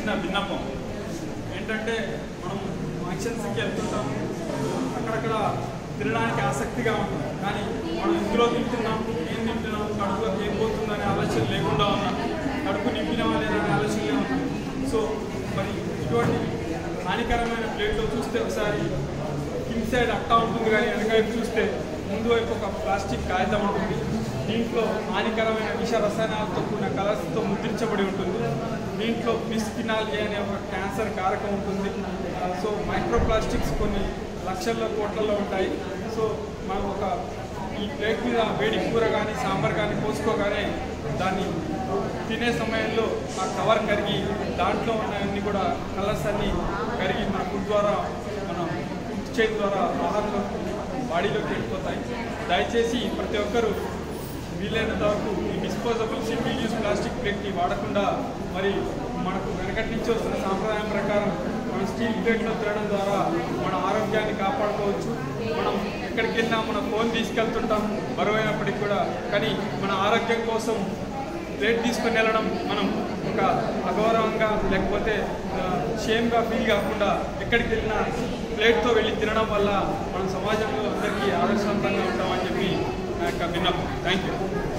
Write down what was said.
చిన్న విన్నపం ఏంటంటే మనం ఫంక్షన్స్కి వెళ్తుంటాం, అక్కడక్కడ తినడానికి ఆసక్తిగా ఉంటుంది. కానీ మనం ఇందులో తింటున్నాం, ఏం తింటున్నాం, కడుపులోకి ఏం పోతుందనే ఆలోచన లేకుండా ఉన్నాం, కడుపు నింపినవా లేదనే ఆలోచనలే ఉన్నాం. సో మరి ఇటువంటి హానికరమైన ప్లేట్లో చూస్తే ఒకసారి కింద సైడ్ అట్టా ఉంటుంది, కానీ వెనకవైపు చూస్తే ముందు వైపు ఒక ప్లాస్టిక్ కాగితం ఉంటుంది. దీంట్లో హానికరమైన విష రసాయనాలతో కూడిన కలర్స్తో ముద్రించబడి ఉంటుంది. దీంట్లో బిస్ఫినాల్ ఏ అనే ఒక క్యాన్సర్ కారకం ఉంటుంది. సో మైక్రోప్లాస్టిక్స్ కొన్ని లక్షల్లో కోట్లలో ఉంటాయి. సో మనం ఈ ప్లేట్ మీద వేడి కూర కానీ సాంబార్ కానీ పోసుకోగానే దాన్ని తినే సమయంలో ఆ కవర్ కరిగి దాంట్లో ఉన్నవన్నీ కూడా కలర్స్ అన్నీ కరిగి మన ఫుడ్ ద్వారా మన ఫుడ్ చైన్ ద్వారా ఆహారంలో బాడీలోకి వెళ్ళిపోతాయి. దయచేసి ప్రతి ఒక్కరూ వీలైనంత వరకు ఈ డిస్పోజబుల్ సింగిల్ యూజ్ ప్లాస్టిక్ ప్లేట్ని వాడకుండా, మరి మనకు వెనకటి నుంచి వస్తున్న సాంప్రదాయం ప్రకారం మనం స్టీల్ ప్లేట్లో తినడం ద్వారా మన ఆరోగ్యాన్ని కాపాడుకోవచ్చు. మనం ఎక్కడికి వెళ్ళినా మన ఫోన్ తీసుకెళ్తుంటాం బరువైనప్పటికీ కూడా, కానీ మన ఆరోగ్యం కోసం ప్లేట్ తీసుకొని వెళ్ళడం మనం ఒక అగౌరవంగా లేకపోతే షేమ్గా ఫీల్ కాకుండా ఎక్కడికి వెళ్ళినా ప్లేట్తో వెళ్ళి తినడం వల్ల మనం సమాజంలో అందరికీ ఆదర్శవంతంగా ఉంటామని చెప్పి నా యొక్క విన్నపం. Thank you.